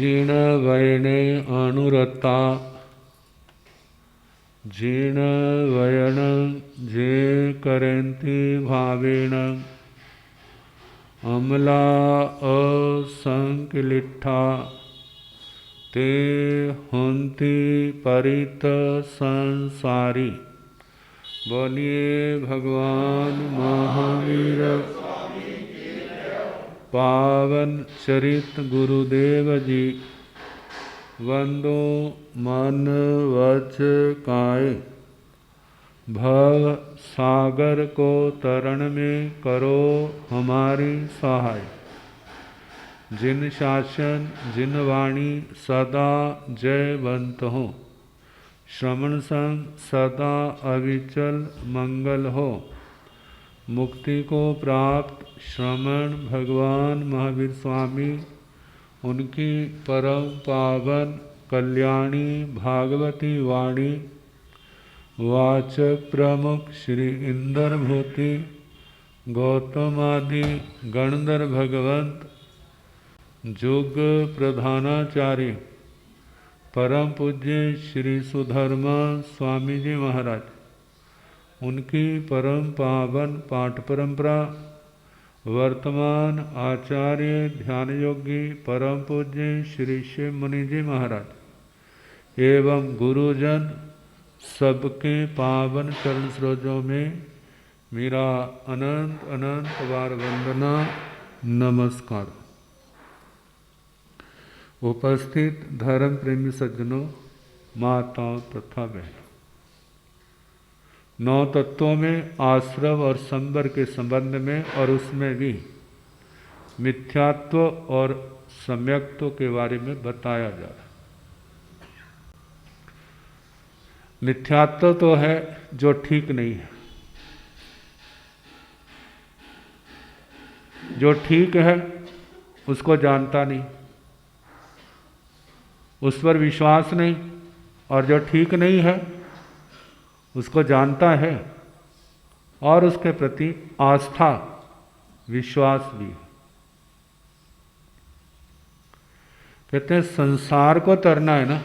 जीर्णवयने अनुरता जीर्णवयन जे करन्ति भावेन अमला असंक्लिष्टा ते हन्ति परित संसारी। बोलिए भगवान महावीर पावन चरित गुरुदेव जी। वंदो मन वच काय भव सागर को तरण में करो हमारी सहाय। जिन शासन जिन वाणी सदा जयवंत हो, श्रवण संग सदा अविचल मंगल हो। मुक्ति को प्राप्त श्रमण भगवान महावीर स्वामी, उनकी परम पावन कल्याणी भागवती वाणी वाचक प्रमुख श्री इंद्र भूति गौतम आदि गणधर भगवंत जुग प्रधानाचार्य परम पूज्य श्री सुधर्मा स्वामी जी महाराज, उनकी परम पावन पाठ परंपरा वर्तमान आचार्य ध्यान योगी परम पूज्य श्री शिव मुनि जी महाराज एवं गुरुजन सबके पावन चरण सरोजों में मेरा अनंत अनंत बार वंदना नमस्कार। उपस्थित धर्म प्रेमी सज्जनों, माताओं तथा बहनों, 9 तत्वों में आश्रव और संवर के संबंध में और उसमें भी मिथ्यात्व और सम्यक्त्व के बारे में बताया जा रहा है। मिथ्यात्व तो है जो ठीक नहीं है, जो ठीक है उसको जानता नहीं, उस पर विश्वास नहीं, और जो ठीक नहीं है उसको जानता है और उसके प्रति आस्था विश्वास भी है। कहते हैं संसार को तरना है ना,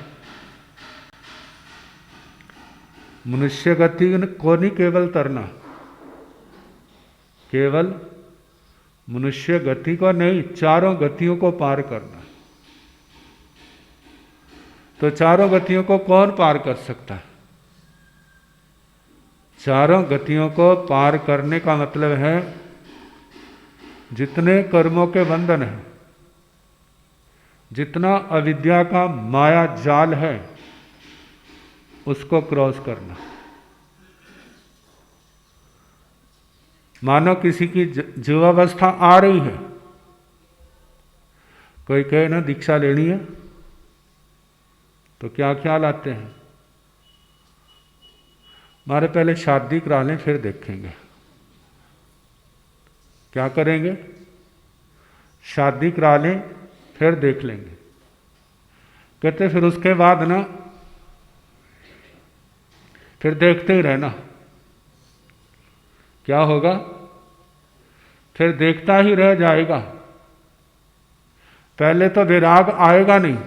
मनुष्य गति को नहीं केवल तरना, केवल मनुष्य गति को नहीं, चारों गतियों को पार करना। तो चारों गतियों को कौन पार कर सकता है? चारों गतियों को पार करने का मतलब है जितने कर्मों के बंधन हैं, जितना अविद्या का माया जाल है, उसको क्रॉस करना। मानो किसी की जीवावस्था आ रही है, कोई कहे ना दीक्षा लेनी है, तो क्या ख्याल आते हैं? हमारे पहले शादी करा लें फिर देखेंगे। क्या करेंगे? शादी करा लें फिर देख लेंगे। कहते फिर उसके बाद ना, फिर देखते ही रहना। क्या होगा? फिर देखता ही रह जाएगा। पहले तो विराग आएगा नहीं,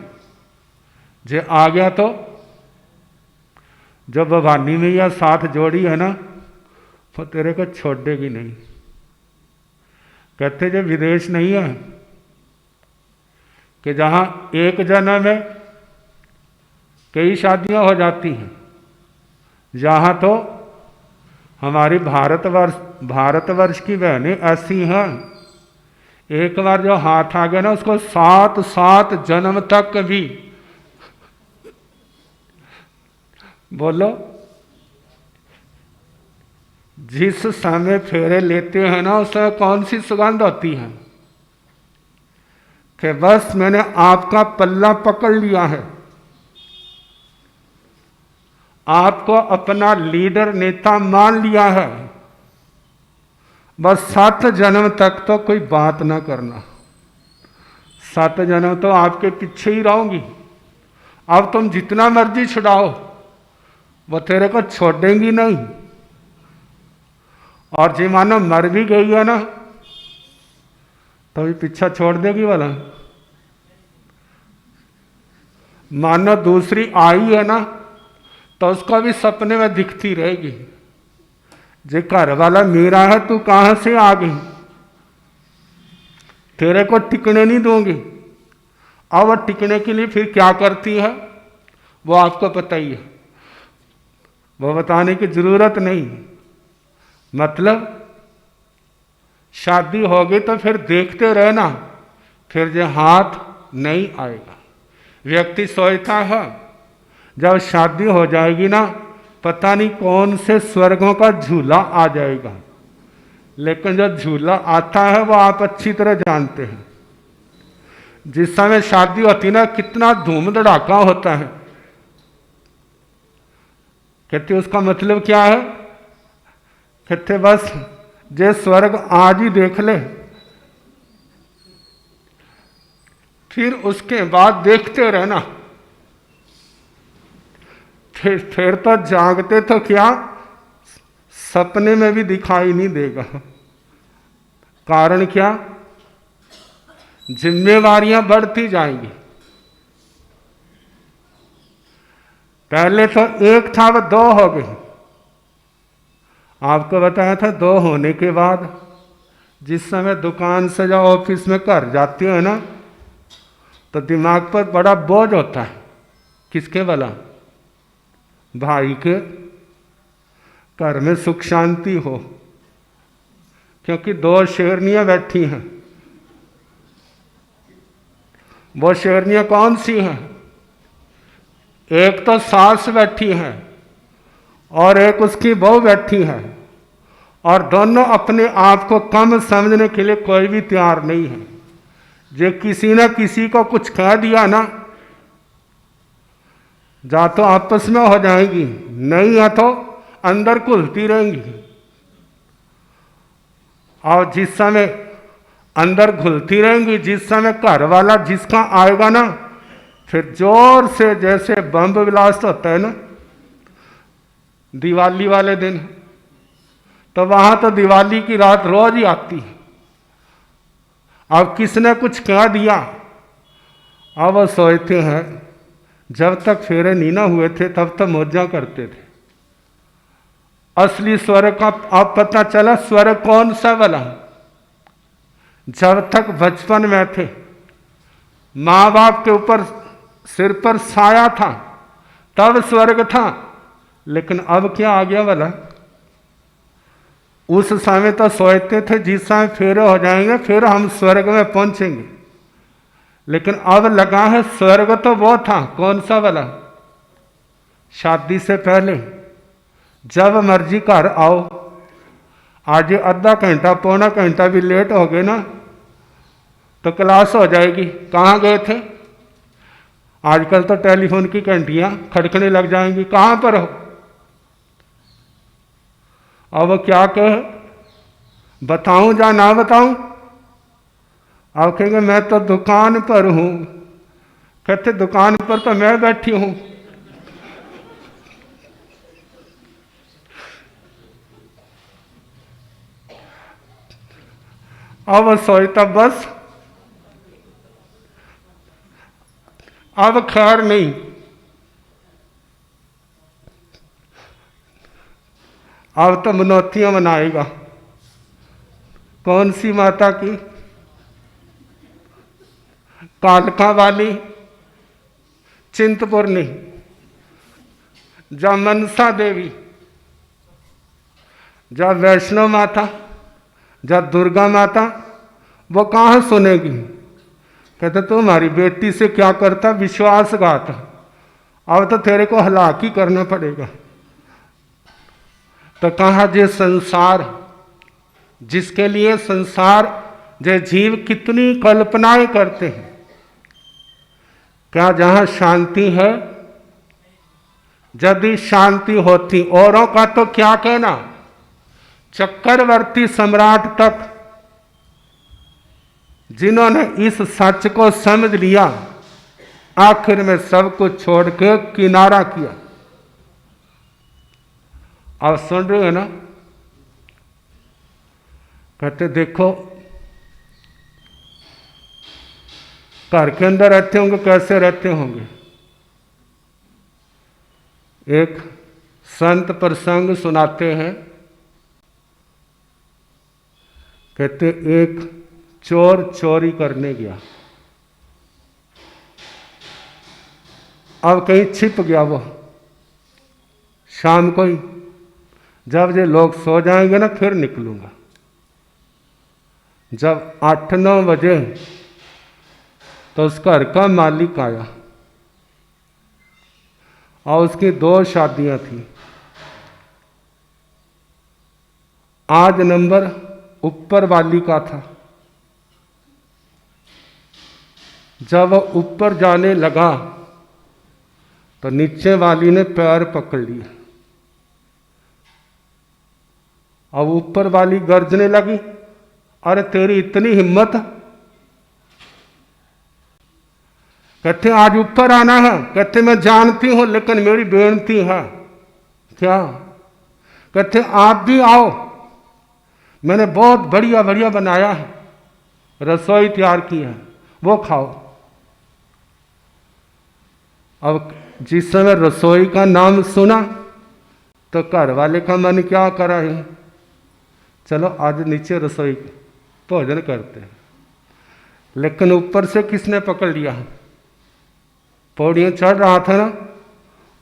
जे आ गया तो जब भवानी मैया साथ जोड़ी है ना, तो तेरे को छोड़ेगी नहीं। कहते जब विदेश नहीं है कि जहां एक जन्म में कई शादियां हो जाती हैं, जहां तो हमारी भारतवर्ष की बहनें ऐसी हैं, एक बार जो हाथ आ गया ना, उसको 7 जन्म तक भी बोलो, जिस समय फेरे लेते हैं ना, उसमें कौन सी सुगंध होती है कि बस मैंने आपका पल्ला पकड़ लिया है, आपको अपना लीडर नेता मान लिया है, बस 7 जन्म तक तो कोई बात ना करना। 7 जन्म तो आपके पीछे ही रहूंगी। अब तुम जितना मर्जी छुड़ाओ, वो तेरे को छोड़ेंगी नहीं। और जी मानो मर भी गई है ना, तो भी पीछा छोड़ देगी वाला। मानो दूसरी आई है ना, तो उसको भी सपने में दिखती रहेगी, जे घर वाला मेरा है, तू कहाँ से आ गई, तेरे को टिकने नहीं दूंगी। अब वो टिकने के लिए फिर क्या करती है वो आपको पता ही है, वो बताने की जरूरत नहीं। मतलब शादी होगी तो फिर देखते रहना, फिर जो हाथ नहीं आएगा। व्यक्ति सोचता है जब शादी हो जाएगी ना, पता नहीं कौन से स्वर्गों का झूला आ जाएगा, लेकिन जो झूला आता है वो आप अच्छी तरह जानते हैं। जिस समय शादी होती ना, कितना धूम धड़ाका होता है। कहते उसका मतलब क्या है? कहते बस जे स्वर्ग आज ही देख ले, फिर उसके बाद देखते रहना। फिर तो जागते तो क्या, सपने में भी दिखाई नहीं देगा। कारण क्या? जिम्मेवारियां बढ़ती जाएंगी। पहले तो एक था, वो दो हो गई। आपको बताया था, दो होने के बाद जिस समय दुकान से या ऑफिस में घर जाती हो ना, तो दिमाग पर बड़ा बोझ होता है। किसके वाला? भाई के। घर में सुख शांति हो, क्योंकि दो शेरनियां बैठी हैं। वो शेरनियां कौन सी हैं? एक तो सास बैठी है और एक उसकी बहू बैठी है, और दोनों अपने आप को कम समझने के लिए कोई भी तैयार नहीं है। जो किसी न किसी को कुछ कह दिया ना, जा तो आपस में हो जाएंगी, नहीं है तो अंदर घुलती रहेंगी। और जिस समय अंदर घुलती रहेंगी, जिस समय घर वाला जिसका आएगा ना, फिर जोर से जैसे बम ब्लास्ट होता है ना दिवाली वाले दिन, तो वहां तो दिवाली की रात रोज ही आती है। अब किसने कुछ कह दिया, अब वो सोचते हैं जब तक फेरे नहीं ना हुए थे तब तक मौजा करते थे। असली स्वर्ग का अब पता चला, स्वर्ग कौन सा वाला? जब तक बचपन में थे, माँ बाप के ऊपर सिर पर साया था, तब स्वर्ग था। लेकिन अब क्या आ गया वाला? उस समय तो सोचते थे जिस समय फेरे हो जाएंगे फिर हम स्वर्ग में पहुंचेंगे, लेकिन अब लगा है स्वर्ग तो वो था, कौन सा वाला? शादी से पहले जब मर्जी घर आओ। आज आधा घंटा पौना घंटा भी लेट हो गए ना तो क्लास हो जाएगी, कहाँ गए थे? आजकल तो टेलीफोन की घंटियां खड़कने लग जाएंगी, कहाँ पर हो? अब वो क्या कहे, बताऊं या ना बताऊं? अब कहेंगे मैं तो दुकान पर हूं। कहते दुकान पर तो मैं बैठी हूं। अब सोचता बस अब खैर नहीं, अब तो मनौतियां मनाएगा। कौन सी माता की? कालका वाली, चिंतपूर्णी, जा मनसा देवी, जा वैष्णो माता, जा दुर्गा माता, वो कहाँ सुनेगी? कहते तुम्हारी बेटी से क्या करता विश्वासघात, अब तो तेरे को हलाक ही करना पड़ेगा। तो कहा जे संसार, जिसके लिए संसार जे जीव कितनी कल्पनाएं करते हैं, क्या जहां शांति है? यदि शांति होती, औरों का तो क्या कहना, चक्रवर्ती सम्राट तक जिन्होंने इस सच को समझ लिया, आखिर में सब कुछ छोड़ के किनारा किया। आप सुन रहे हो ना? कहते देखो घर के अंदर रहते होंगे, कैसे रहते होंगे? एक संत प्रसंग सुनाते हैं। कहते एक चोर चोरी करने गया, अब कहीं छिप गया वो। शाम को ही जब ये लोग सो जाएंगे ना फिर निकलूंगा। जब 8-9 बजे तो उस घर का मालिक आया और उसकी 2 शादियां थी। आज नंबर ऊपर वाली का था। जब वह ऊपर जाने लगा तो नीचे वाली ने पैर पकड़ लिया। अब ऊपर वाली गर्जने लगी, अरे तेरी इतनी हिम्मत! कहते आज ऊपर आना है। कहते मैं जानती हूं लेकिन मेरी बेनती है। क्या? कहते आप भी आओ, मैंने बहुत बढ़िया बढ़िया बनाया है, रसोई तैयार की है, वो खाओ। अब जिस समय रसोई का नाम सुना तो घर वाले का मन क्या करा है, चलो आज नीचे रसोई भोजन करते हैं। लेकिन ऊपर से किसने पकड़ लिया? पौड़ियां चढ़ रहा था ना,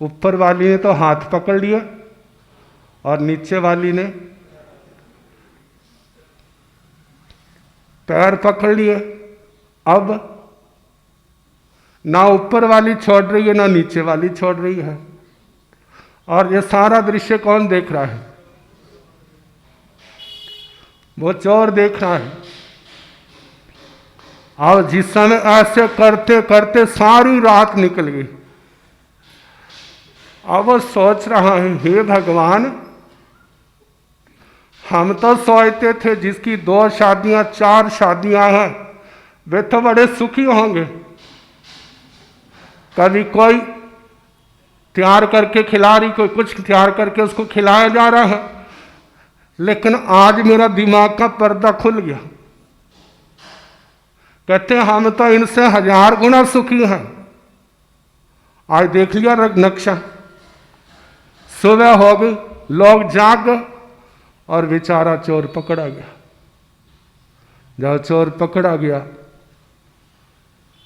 ऊपर वाली ने तो हाथ पकड़ लिया और नीचे वाली ने पैर पकड़ लिए। अब ना ऊपर वाली छोड़ रही है ना नीचे वाली छोड़ रही है। और ये सारा दृश्य कौन देख रहा है? वो चोर देख रहा है। और जिस समय ऐसे करते करते सारी रात निकल गई। अब वो सोच रहा है, हे भगवान, हम तो सोचते थे जिसकी 2 शादियां 4 शादियां हैं वे तो बड़े सुखी होंगे। कभी कोई तैयार करके खिला रही, कोई कुछ तैयार करके उसको खिलाया जा रहा है। लेकिन आज मेरा दिमाग का पर्दा खुल गया। कहते हम तो इनसे 1000 गुना सुखी हैं। आज देख लिया नक्शा, सुबह हो गई, लोग जाग गए और बेचारा चोर पकड़ा गया। जब चोर पकड़ा गया,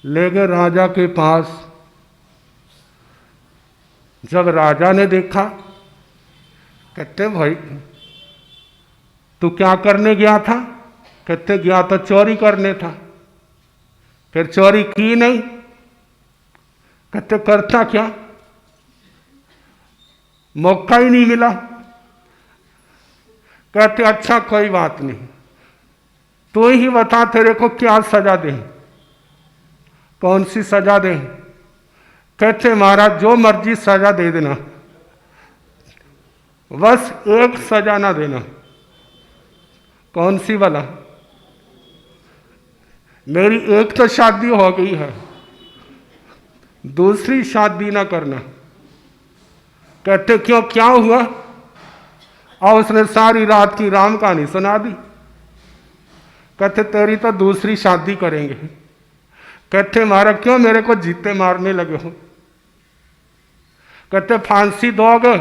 ले गए राजा के पास। जब राजा ने देखा, कहते भाई तू क्या करने गया था? कहते गया तो चोरी करने था। फिर चोरी की नहीं? कहते करता क्या? मौका ही नहीं मिला। कहते अच्छा कोई बात नहीं, तू ही बता तेरे को क्या सजा दे, कौन सी सजा दे? कहते महाराज जो मर्जी सजा दे देना, बस एक सजा ना देना। कौन सी वाला? मेरी एक तो शादी हो गई है, दूसरी शादी ना करना। कहते क्यों, क्या हुआ? और उसने सारी रात की राम कहानी सुना दी। कहते तेरी तो दूसरी शादी करेंगे। कहते महाराज क्यों मेरे को जीते मारने लगे हो? कहते फांसी दोगे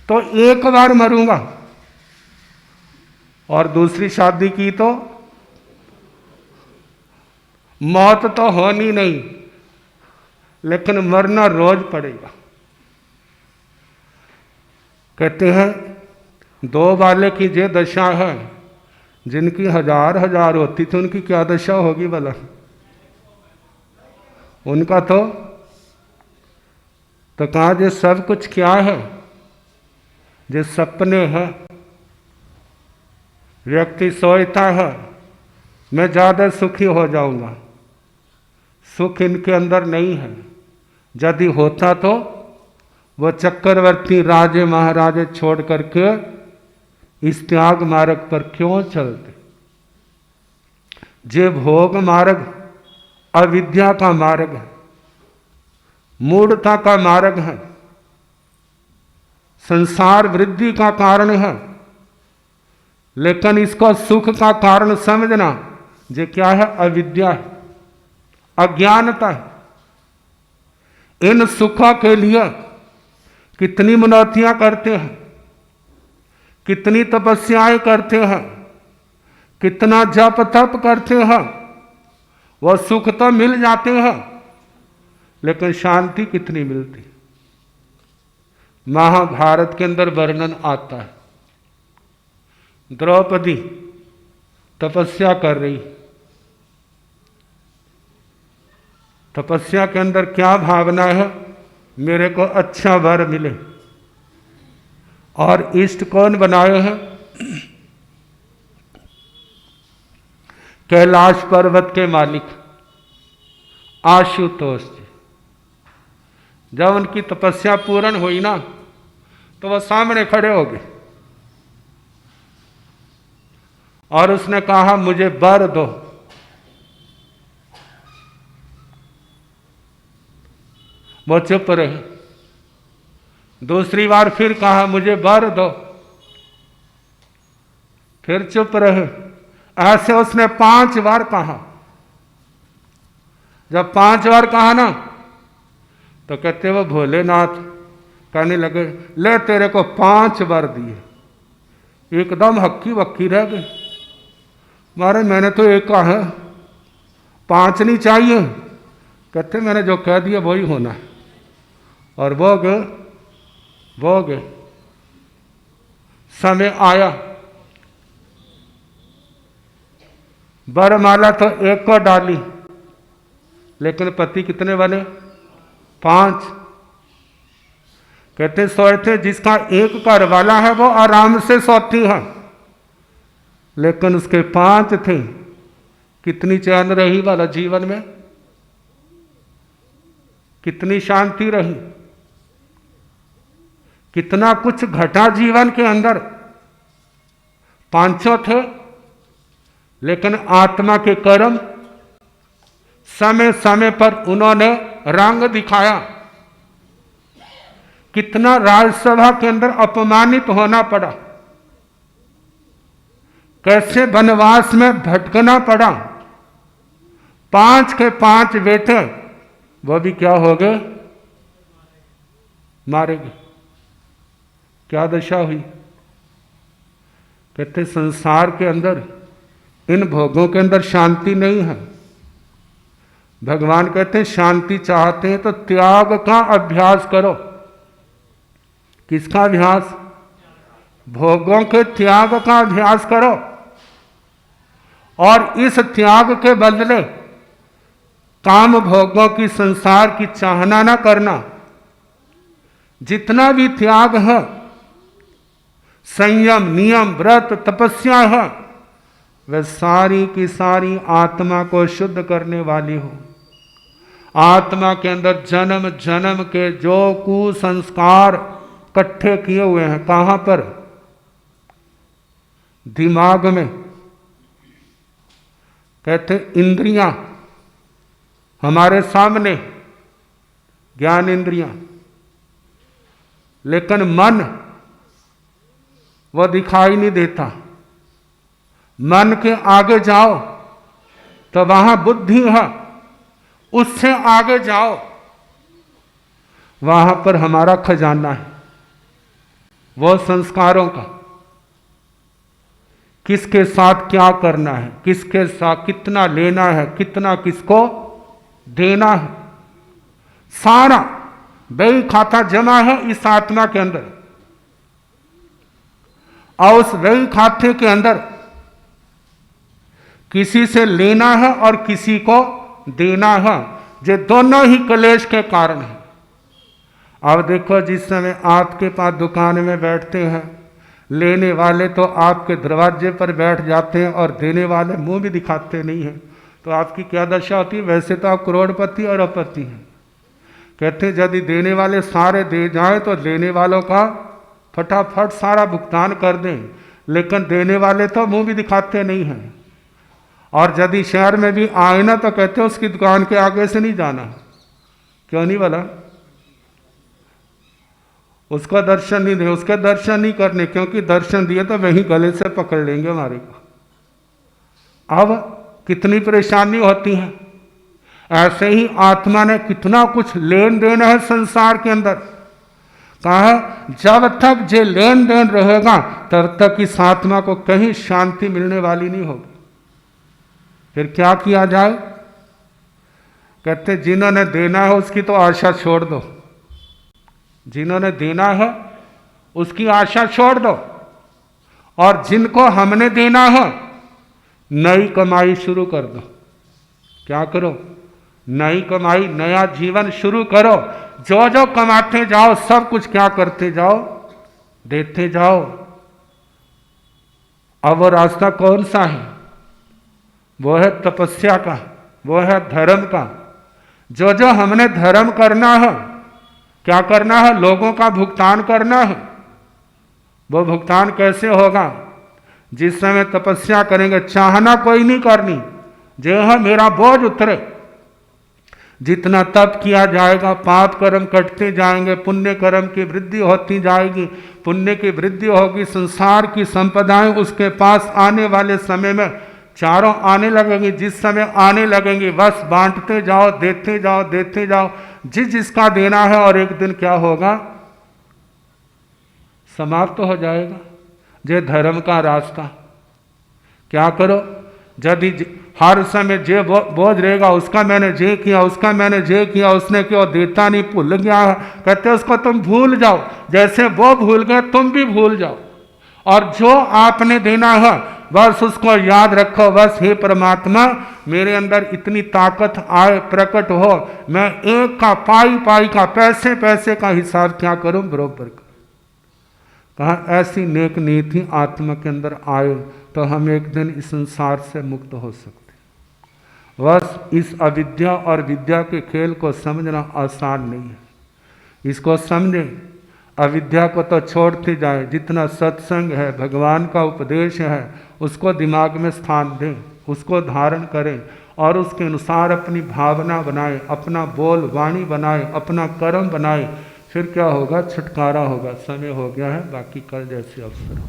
तो एक बार मरूंगा, और दूसरी शादी की तो मौत तो होनी नहीं, लेकिन मरना रोज पड़ेगा। कहते हैं 2 वाले की जे दशा है, जिनकी 1000 होती थी उनकी क्या दशा होगी भला? उनका तो कहा जे सब कुछ क्या है, जे सपने हैं। व्यक्ति सोचता है मैं ज़्यादा सुखी हो जाऊंगा, सुख इनके अंदर नहीं है। यदि होता तो वो चक्रवर्ती राजे महाराजे छोड़ करके इस त्याग मार्ग पर क्यों चलते? जे भोग मार्ग अविद्या का मार्ग है, मूढ़ता का मार्ग है, संसार वृद्धि का कारण है। लेकिन इसको सुख का कारण समझना जे क्या है? अविद्या है, अज्ञानता है। इन सुखों के लिए कितनी मनौतियां करते हैं, कितनी तपस्याएं करते हैं, कितना जप तप करते हैं, वह सुख तो मिल जाते हैं लेकिन शांति कितनी मिलती। महाभारत के अंदर वर्णन आता है, द्रौपदी तपस्या कर रही, तपस्या के अंदर क्या भावना है, मेरे को अच्छा वर मिले। और इष्ट कौन बनाए हैं, कैलाश पर्वत के मालिक आशुतोष जी। जब उनकी तपस्या पूर्ण हुई ना तो वह सामने खड़े हो गए और उसने कहा मुझे वर दो। वो चुप रहे। दूसरी बार फिर कहा मुझे वर दो, फिर चुप रहे। ऐसे उसने 5 बार कहा। जब 5 बार कहा ना तो कहते वो भोलेनाथ कहने लगे ले तेरे को 5 बार दिए। एकदम हक्की बक्की रह गई। मारे मैंने तो एक कहा है, 5 नहीं चाहिए। कहते मैंने जो कह दिया वही होना है। और वो गए। समय आया, वरमाला तो एक को डाली लेकिन पति कितने बने, 5। कहते सोए जिसका एक घर वाला है वो आराम से सोती है, लेकिन उसके 5 थे। कितनी चैन रही वाला जीवन में, कितनी शांति रही, कितना कुछ घटा जीवन के अंदर। 5 थे लेकिन आत्मा के कर्म समय समय पर उन्होंने रंग दिखाया। कितना राज्यसभा के अंदर अपमानित होना पड़ा, कैसे वनवास में भटकना पड़ा। 5 के 5 बेटे वो भी क्या हो गए, मारे गए। क्या दशा हुई। कहते संसार के अंदर इन भोगों के अंदर शांति नहीं है। भगवान कहते हैं शांति चाहते हैं तो त्याग का अभ्यास करो। किसका अभ्यास, भोगों के त्याग का अभ्यास करो। और इस त्याग के बदले काम भोगों की संसार की चाहना ना करना। जितना भी त्याग है, संयम नियम व्रत तपस्या है, वह सारी की सारी आत्मा को शुद्ध करने वाली हो। आत्मा के अंदर जन्म जन्म के जो कुसंस्कार इकट्ठे किए हुए हैं, कहां पर, दिमाग में। कहते इंद्रियां हमारे सामने, ज्ञान इंद्रियां, लेकिन मन वह दिखाई नहीं देता। मन के आगे जाओ तो वहां बुद्धि है, उससे आगे जाओ वहां पर हमारा खजाना है, वो संस्कारों का। किसके साथ क्या करना है, किसके साथ कितना लेना है, कितना किसको देना है, सारा बही खाता जमा है इस आत्मा के अंदर। और उस बही खाते के अंदर किसी से लेना है और किसी को देना है। ये दोनों ही क्लेश के कारण हैं। अब देखो जिस समय आपके पास दुकान में बैठते हैं, लेने वाले तो आपके दरवाजे पर बैठ जाते हैं और देने वाले मुंह भी दिखाते नहीं हैं, तो आपकी क्या दशा होती है। वैसे तो आप करोड़पति और अपति हैं। कहते हैं यदि देने वाले सारे दे जाएं तो लेने वालों का फटाफट सारा भुगतान कर दें, लेकिन देने वाले तो मुंह भी दिखाते नहीं हैं। और यदि शहर में भी आए ना तो कहते हैं उसकी दुकान के आगे से नहीं जाना। क्यों नहीं बोला, उसका दर्शन नहीं दे, उसके दर्शन नहीं करने, क्योंकि दर्शन दिए तो वहीं गले से पकड़ लेंगे हमारे को। अब कितनी परेशानी होती है। ऐसे ही आत्मा ने कितना कुछ लेन देन है संसार के अंदर, कहा जब तक जे लेन देन रहेगा तब तक इस आत्मा को कहीं शांति मिलने वाली नहीं होगी। फिर क्या किया जाए? कहते जिन्होंने देना है उसकी तो आशा छोड़ दो, जिन्होंने देना है उसकी आशा छोड़ दो, और जिनको हमने देना है नई कमाई शुरू कर दो। क्या करो? नई कमाई, नया जीवन शुरू करो। जो जो कमाते जाओ सब कुछ क्या करते जाओ? देते जाओ। अब वो रास्ता कौन सा है? वो है तपस्या का, वो है धर्म का। जो जो हमने धर्म करना है, क्या करना है? लोगों का भुगतान करना है। वो भुगतान कैसे होगा? जिस समय तपस्या करेंगे, चाहना कोई नहीं करनी, जो है मेरा बोझ उतरे। जितना तप किया जाएगा पाप कर्म कटते जाएंगे, पुण्य कर्म की वृद्धि होती जाएगी। पुण्य की वृद्धि होगी, संसार की संपदाएं उसके पास आने वाले समय में चारों आने लगेंगी। जिस समय आने लगेंगी बस बांटते जाओ, देते जाओ, देते जाओ, जिसका देना है। और एक दिन क्या होगा? समाप्त हो जाएगा जे धर्म का रास्ता। क्या करो? यदि हर समय जे बोझ रहेगा, उसका मैंने जे किया, उसका मैंने जे किया, उसने क्यों देता नहीं, भूल गया, कहते उसको तुम भूल जाओ। जैसे वो भूल गए तुम भी भूल जाओ, और जो आपने देना है बस उसको याद रखो। बस हे परमात्मा, मेरे अंदर इतनी ताकत आए, प्रकट हो, मैं एक का पाई पाई का, पैसे पैसे का हिसाब क्या करूं, बरोबर कर। कहा ऐसी नेक नीति आत्मा के अंदर आए तो हम एक दिन इस संसार से मुक्त हो सकते। बस इस अविद्या और विद्या के खेल को समझना आसान नहीं है। इसको समझें, अविद्या को तो छोड़ते जाए। जितना सत्संग है, भगवान का उपदेश है, उसको दिमाग में स्थान दें, उसको धारण करें और उसके अनुसार अपनी भावना बनाएं, अपना बोल वाणी बनाएं, अपना कर्म बनाएं। फिर क्या होगा? छुटकारा होगा। समय हो गया है, बाकी कल जैसे अवसर हो।